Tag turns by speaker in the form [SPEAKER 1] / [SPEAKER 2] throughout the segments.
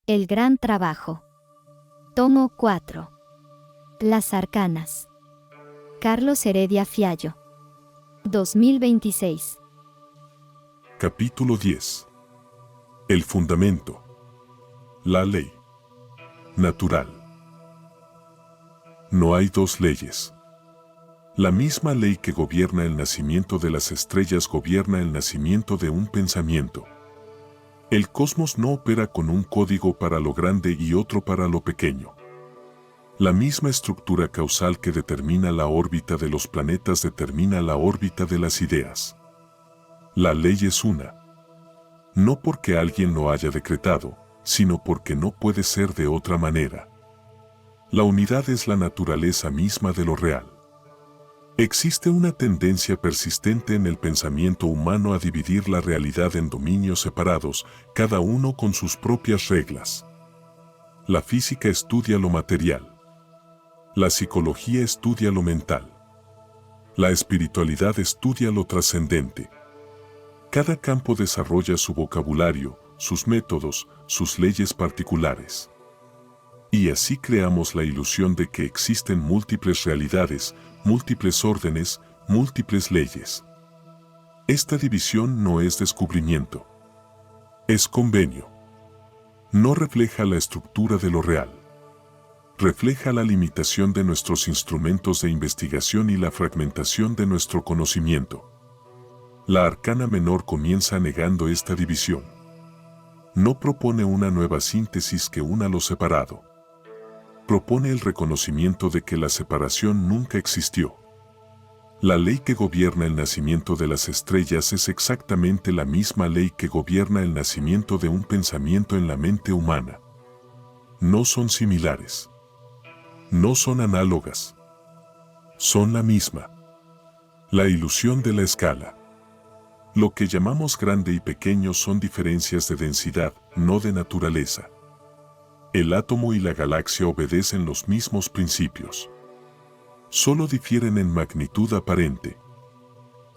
[SPEAKER 1] El gran trabajo. Tomo 4. Las arcanas. Carlos Heredia Fiallo. 2026.
[SPEAKER 2] Capítulo 10. El fundamento. La ley. Natural. No hay dos leyes. La misma ley que gobierna el nacimiento de las estrellas gobierna el nacimiento de un pensamiento. El cosmos no opera con un código para lo grande y otro para lo pequeño. La misma estructura causal que determina la órbita de los planetas determina la órbita de las ideas. La ley es una. No porque alguien lo haya decretado, sino porque no puede ser de otra manera. La unidad es la naturaleza misma de lo real. Existe una tendencia persistente en el pensamiento humano a dividir la realidad en dominios separados, cada uno con sus propias reglas. La física estudia lo material. La psicología estudia lo mental. La espiritualidad estudia lo trascendente. Cada campo desarrolla su vocabulario, sus métodos, sus leyes particulares. Y así creamos la ilusión de que existen múltiples realidades, múltiples órdenes, múltiples leyes. Esta división no es descubrimiento. Es convenio. No refleja la estructura de lo real. Refleja la limitación de nuestros instrumentos de investigación y la fragmentación de nuestro conocimiento. La arcana menor comienza negando esta división. No propone una nueva síntesis que una lo separado. Propone el reconocimiento de que la separación nunca existió. La ley que gobierna el nacimiento de las estrellas es exactamente la misma ley que gobierna el nacimiento de un pensamiento en la mente humana. No son similares. No son análogas. Son la misma. La ilusión de la escala. Lo que llamamos grande y pequeño son diferencias de densidad, no de naturaleza. El átomo y la galaxia obedecen los mismos principios. Solo difieren en magnitud aparente.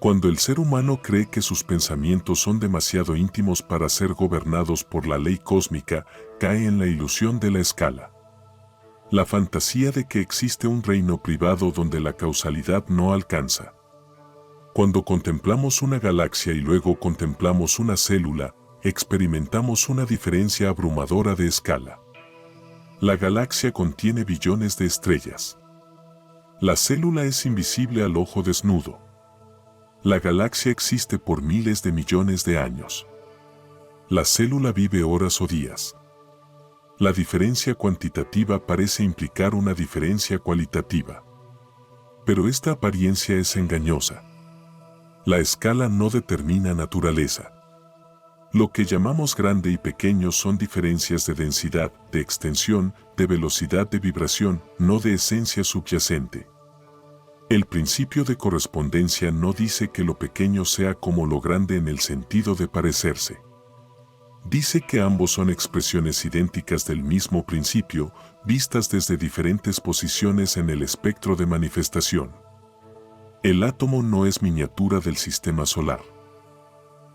[SPEAKER 2] Cuando el ser humano cree que sus pensamientos son demasiado íntimos para ser gobernados por la ley cósmica, cae en la ilusión de la escala. La fantasía de que existe un reino privado donde la causalidad no alcanza. Cuando contemplamos una galaxia y luego contemplamos una célula, experimentamos una diferencia abrumadora de escala. La galaxia contiene billones de estrellas. La célula es invisible al ojo desnudo. La galaxia existe por miles de millones de años. La célula vive horas o días. La diferencia cuantitativa parece implicar una diferencia cualitativa. Pero esta apariencia es engañosa. La escala no determina naturaleza. Lo que llamamos grande y pequeño son diferencias de densidad, de extensión, de velocidad de vibración, no de esencia subyacente. El principio de correspondencia no dice que lo pequeño sea como lo grande en el sentido de parecerse. Dice que ambos son expresiones idénticas del mismo principio, vistas desde diferentes posiciones en el espectro de manifestación. El átomo no es miniatura del sistema solar.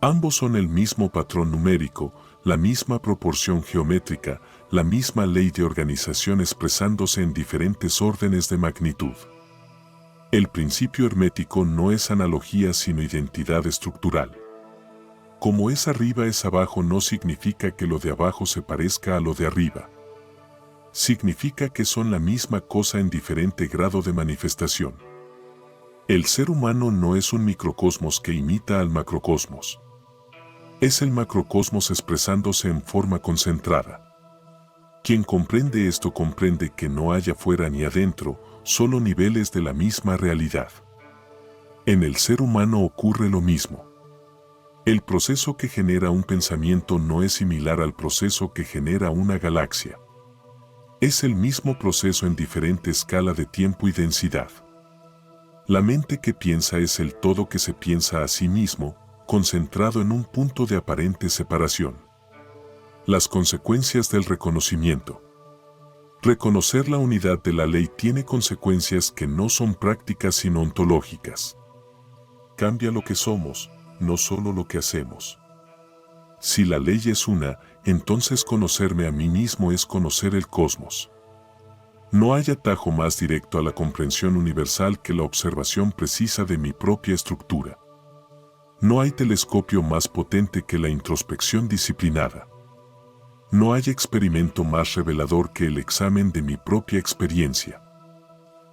[SPEAKER 2] Ambos son el mismo patrón numérico, la misma proporción geométrica, la misma ley de organización expresándose en diferentes órdenes de magnitud. El principio hermético no es analogía sino identidad estructural. Como es arriba es abajo no significa que lo de abajo se parezca a lo de arriba. Significa que son la misma cosa en diferente grado de manifestación. El ser humano no es un microcosmos que imita al macrocosmos. Es el macrocosmos expresándose en forma concentrada. Quien comprende esto comprende que no hay afuera ni adentro, solo niveles de la misma realidad. En el ser humano ocurre lo mismo. El proceso que genera un pensamiento no es similar al proceso que genera una galaxia. Es el mismo proceso en diferente escala de tiempo y densidad. La mente que piensa es el todo que se piensa a sí mismo, concentrado en un punto de aparente separación. Las consecuencias del reconocimiento. Reconocer la unidad de la ley tiene consecuencias que no son prácticas sino ontológicas. Cambia lo que somos, no solo lo que hacemos. Si la ley es una, entonces conocerme a mí mismo es conocer el cosmos. No hay atajo más directo a la comprensión universal que la observación precisa de mi propia estructura. No hay telescopio más potente que la introspección disciplinada. No hay experimento más revelador que el examen de mi propia experiencia.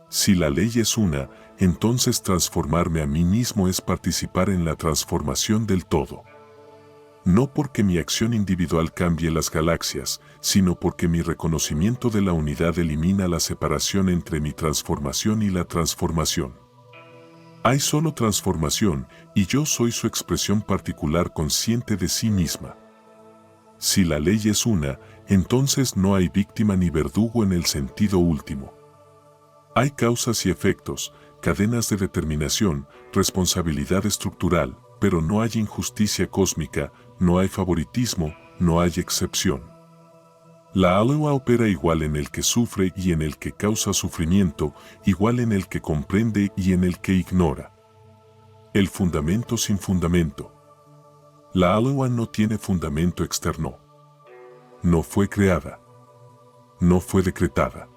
[SPEAKER 2] Si la ley es una, entonces transformarme a mí mismo es participar en la transformación del todo. No porque mi acción individual cambie las galaxias, sino porque mi reconocimiento de la unidad elimina la separación entre mi transformación y la transformación. Hay solo transformación, y yo soy su expresión particular consciente de sí misma. Si la ley es una, entonces no hay víctima ni verdugo en el sentido último. Hay causas y efectos, cadenas de determinación, responsabilidad estructural, pero no hay injusticia cósmica, no hay favoritismo, no hay excepción. La Alewa opera igual en el que sufre y en el que causa sufrimiento, igual en el que comprende y en el que ignora. El fundamento sin fundamento. La Alewa no tiene fundamento externo. No fue creada. No fue decretada.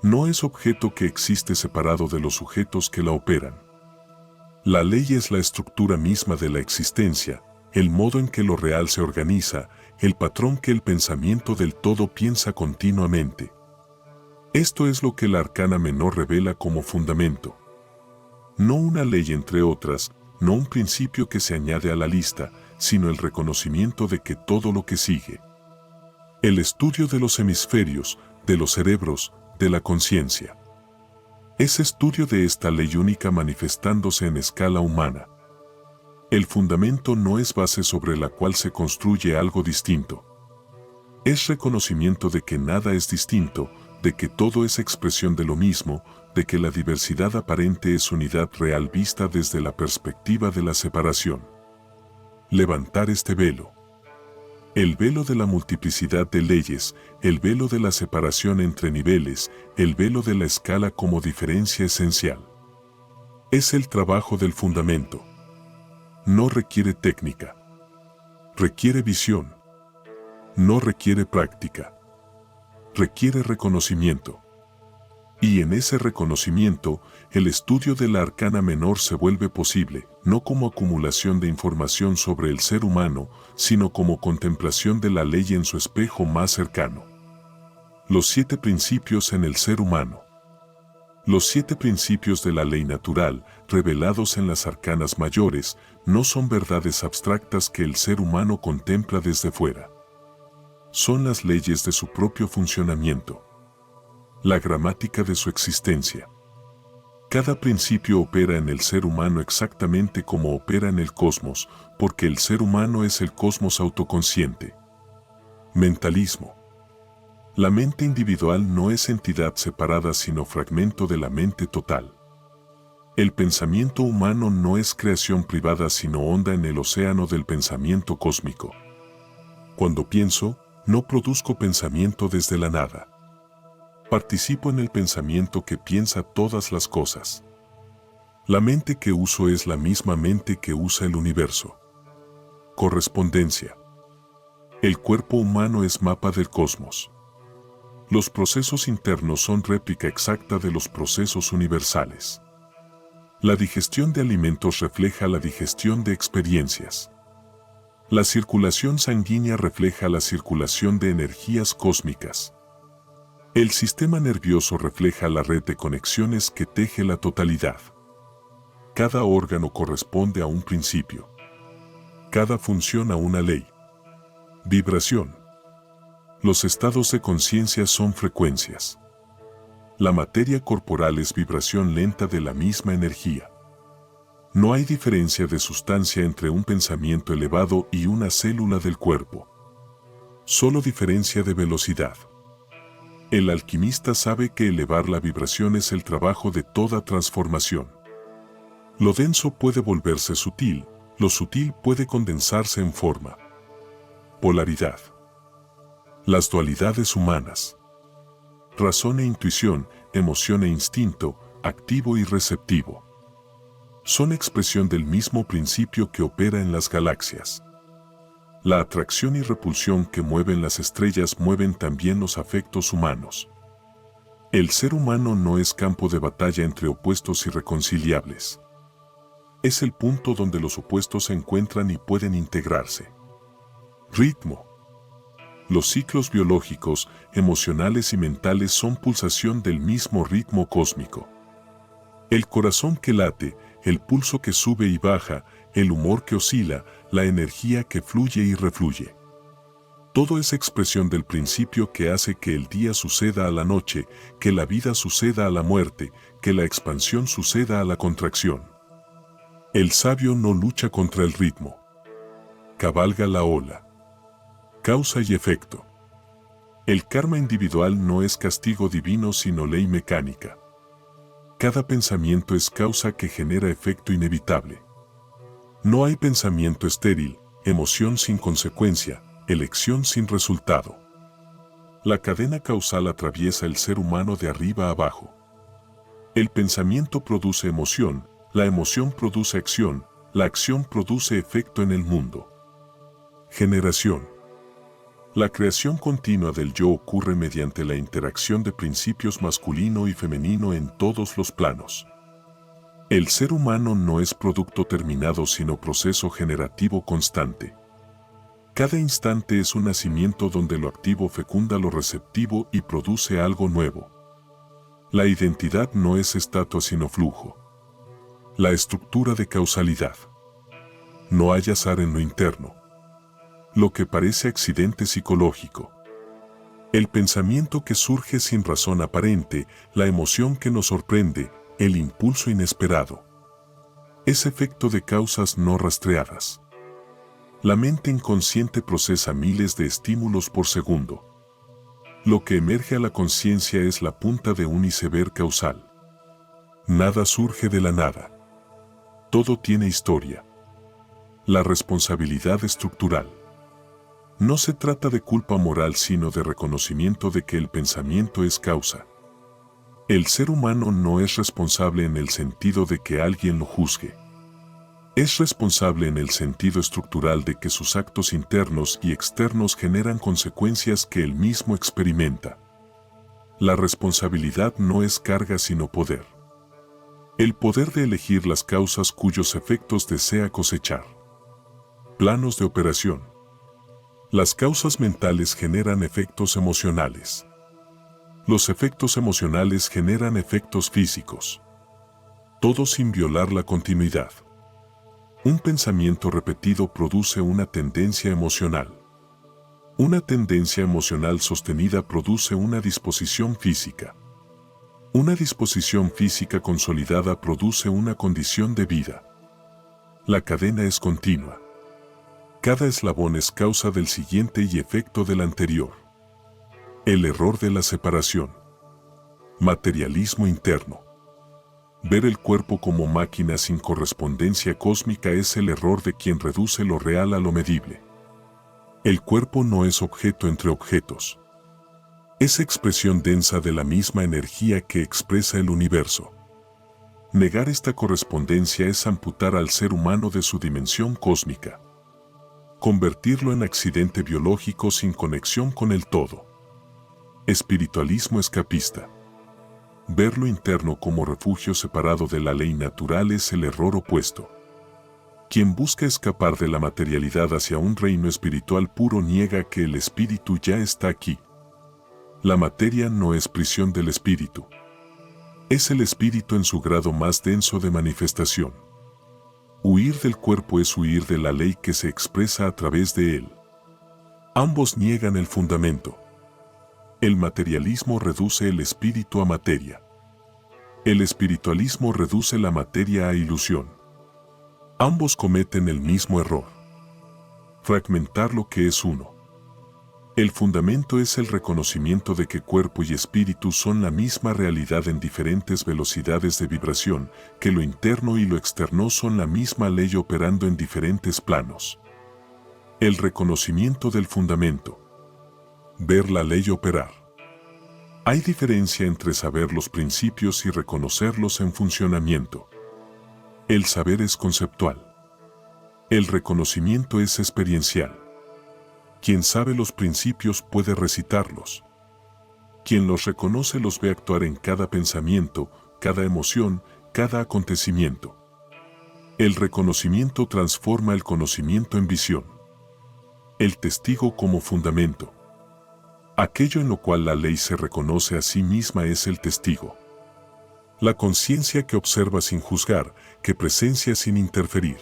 [SPEAKER 2] No es objeto que existe separado de los sujetos que la operan. La ley es la estructura misma de la existencia, el modo en que lo real se organiza, el patrón que el pensamiento del todo piensa continuamente. Esto es lo que la arcana menor revela como fundamento. No una ley entre otras, no un principio que se añade a la lista, sino el reconocimiento de que todo lo que sigue. El estudio de los hemisferios, de los cerebros, de la conciencia. Es estudio de esta ley única manifestándose en escala humana. El fundamento no es base sobre la cual se construye algo distinto. Es reconocimiento de que nada es distinto, de que todo es expresión de lo mismo, de que la diversidad aparente es unidad real vista desde la perspectiva de la separación. Levantar este velo. El velo de la multiplicidad de leyes, el velo de la separación entre niveles, el velo de la escala como diferencia esencial. Es el trabajo del fundamento. No requiere técnica. Requiere visión. No requiere práctica. Requiere reconocimiento. Y en ese reconocimiento, el estudio de la arcana menor se vuelve posible, no como acumulación de información sobre el ser humano, sino como contemplación de la ley en su espejo más cercano. Los 7 principios en el ser humano. Los 7 principios de la ley natural, revelados en las arcanas mayores, no son verdades abstractas que el ser humano contempla desde fuera. Son las leyes de su propio funcionamiento. La gramática de su existencia. Cada principio opera en el ser humano exactamente como opera en el cosmos, porque el ser humano es el cosmos autoconsciente. Mentalismo. La mente individual no es entidad separada sino fragmento de la mente total. El pensamiento humano no es creación privada sino onda en el océano del pensamiento cósmico. Cuando pienso, no produzco pensamiento desde la nada. Participo en el pensamiento que piensa todas las cosas. La mente que uso es la misma mente que usa el universo. Correspondencia. El cuerpo humano es mapa del cosmos. Los procesos internos son réplica exacta de los procesos universales. La digestión de alimentos refleja la digestión de experiencias. La circulación sanguínea refleja la circulación de energías cósmicas. El sistema nervioso refleja la red de conexiones que teje la totalidad. Cada órgano corresponde a un principio. Cada función a una ley. Vibración. Los estados de conciencia son frecuencias. La materia corporal es vibración lenta de la misma energía. No hay diferencia de sustancia entre un pensamiento elevado y una célula del cuerpo. Solo diferencia de velocidad. El alquimista sabe que elevar la vibración es el trabajo de toda transformación. Lo denso puede volverse sutil, lo sutil puede condensarse en forma. Polaridad. Las dualidades humanas. Razón e intuición, emoción e instinto, activo y receptivo. Son expresión del mismo principio que opera en las galaxias. La atracción y repulsión que mueven las estrellas mueven también los afectos humanos. El ser humano no es campo de batalla entre opuestos irreconciliables. Es el punto donde los opuestos se encuentran y pueden integrarse. Ritmo. Los ciclos biológicos, emocionales y mentales son pulsación del mismo ritmo cósmico. El corazón que late, el pulso que sube y baja, el humor que oscila, la energía que fluye y refluye. Todo es expresión del principio que hace que el día suceda a la noche, que la vida suceda a la muerte, que la expansión suceda a la contracción. El sabio no lucha contra el ritmo. Cabalga la ola. Causa y efecto. El karma individual no es castigo divino sino ley mecánica. Cada pensamiento es causa que genera efecto inevitable. No hay pensamiento estéril, emoción sin consecuencia, elección sin resultado. La cadena causal atraviesa el ser humano de arriba a abajo. El pensamiento produce emoción, la emoción produce acción, la acción produce efecto en el mundo. Generación. La creación continua del yo ocurre mediante la interacción de principios masculino y femenino en todos los planos. El ser humano no es producto terminado sino proceso generativo constante. Cada instante es un nacimiento donde lo activo fecunda lo receptivo y produce algo nuevo. La identidad no es estatua sino flujo. La estructura de causalidad. No hay azar en lo interno. Lo que parece accidente psicológico. El pensamiento que surge sin razón aparente, la emoción que nos sorprende, el impulso inesperado. Es efecto de causas no rastreadas. La mente inconsciente procesa miles de estímulos por segundo. Lo que emerge a la conciencia es la punta de un iceberg causal. Nada surge de la nada. Todo tiene historia. La responsabilidad estructural. No se trata de culpa moral sino de reconocimiento de que el pensamiento es causa. El ser humano no es responsable en el sentido de que alguien lo juzgue. Es responsable en el sentido estructural de que sus actos internos y externos generan consecuencias que él mismo experimenta. La responsabilidad no es carga sino poder. El poder de elegir las causas cuyos efectos desea cosechar. Planos de operación. Las causas mentales generan efectos emocionales. Los efectos emocionales generan efectos físicos. Todo sin violar la continuidad. Un pensamiento repetido produce una tendencia emocional. Una tendencia emocional sostenida produce una disposición física. Una disposición física consolidada produce una condición de vida. La cadena es continua. Cada eslabón es causa del siguiente y efecto del anterior. El error de la separación. Materialismo interno. Ver el cuerpo como máquina sin correspondencia cósmica es el error de quien reduce lo real a lo medible. El cuerpo no es objeto entre objetos. Es expresión densa de la misma energía que expresa el universo. Negar esta correspondencia es amputar al ser humano de su dimensión cósmica. Convertirlo en accidente biológico sin conexión con el todo. Espiritualismo escapista. Ver lo interno como refugio separado de la ley natural es el error opuesto. Quien busca escapar de la materialidad hacia un reino espiritual puro niega que el espíritu ya está aquí. La materia no es prisión del espíritu. Es el espíritu en su grado más denso de manifestación. Huir del cuerpo es huir de la ley que se expresa a través de él. Ambos niegan el fundamento. El materialismo reduce el espíritu a materia. El espiritualismo reduce la materia a ilusión. Ambos cometen el mismo error. Fragmentar lo que es uno. El fundamento es el reconocimiento de que cuerpo y espíritu son la misma realidad en diferentes velocidades de vibración, que lo interno y lo externo son la misma ley operando en diferentes planos. El reconocimiento del fundamento. Ver la ley operar. Hay diferencia entre saber los principios y reconocerlos en funcionamiento. El saber es conceptual. El reconocimiento es experiencial. Quien sabe los principios puede recitarlos. Quien los reconoce los ve actuar en cada pensamiento, cada emoción, cada acontecimiento. El reconocimiento transforma el conocimiento en visión. El testigo como fundamento. Aquello en lo cual la ley se reconoce a sí misma es el testigo. La conciencia que observa sin juzgar, que presencia sin interferir.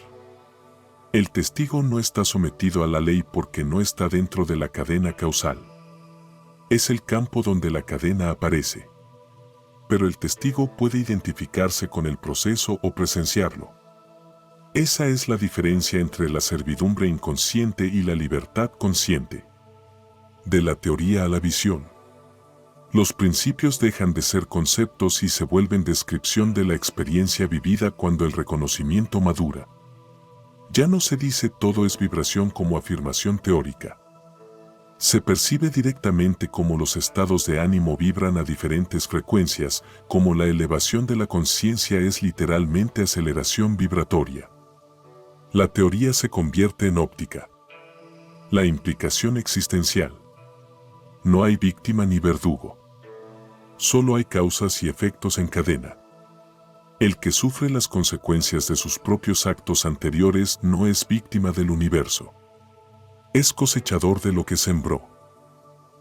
[SPEAKER 2] El testigo no está sometido a la ley porque no está dentro de la cadena causal. Es el campo donde la cadena aparece. Pero el testigo puede identificarse con el proceso o presenciarlo. Esa es la diferencia entre la servidumbre inconsciente y la libertad consciente. De la teoría a la visión. Los principios dejan de ser conceptos y se vuelven descripción de la experiencia vivida cuando el reconocimiento madura. Ya no se dice todo es vibración como afirmación teórica. Se percibe directamente cómo los estados de ánimo vibran a diferentes frecuencias, como la elevación de la conciencia es literalmente aceleración vibratoria. La teoría se convierte en óptica. La implicación existencial. No hay víctima ni verdugo. Solo hay causas y efectos en cadena. El que sufre las consecuencias de sus propios actos anteriores no es víctima del universo. Es cosechador de lo que sembró.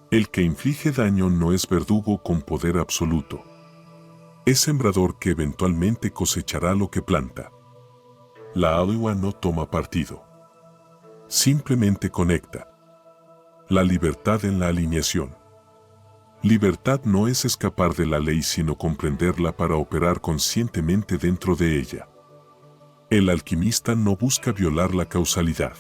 [SPEAKER 2] El que inflige daño no es verdugo con poder absoluto. Es sembrador que eventualmente cosechará lo que planta. La agua no toma partido. Simplemente conecta. La libertad en la alineación. Libertad no es escapar de la ley sino comprenderla para operar conscientemente dentro de ella. El alquimista no busca violar la causalidad.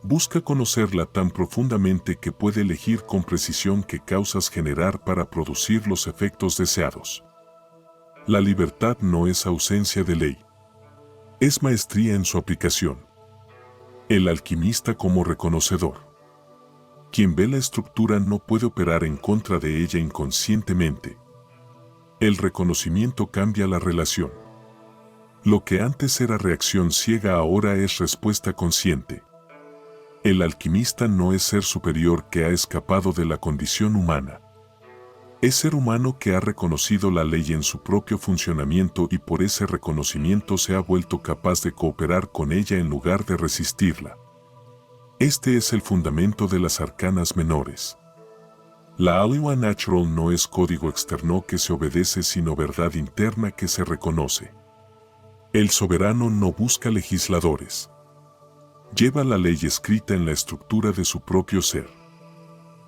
[SPEAKER 2] Busca conocerla tan profundamente que puede elegir con precisión qué causas generar para producir los efectos deseados. La libertad no es ausencia de ley. Es maestría en su aplicación. El alquimista como reconocedor. Quien ve la estructura no puede operar en contra de ella inconscientemente. El reconocimiento cambia la relación. Lo que antes era reacción ciega ahora es respuesta consciente. El alquimista no es ser superior que ha escapado de la condición humana. Es ser humano que ha reconocido la ley en su propio funcionamiento y por ese reconocimiento se ha vuelto capaz de cooperar con ella en lugar de resistirla. Este es el fundamento de las arcanas menores. La Alua Natural no es código externo que se obedece sino verdad interna que se reconoce. El soberano no busca legisladores. Lleva la ley escrita en la estructura de su propio ser.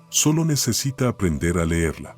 [SPEAKER 2] Solo necesita aprender a leerla.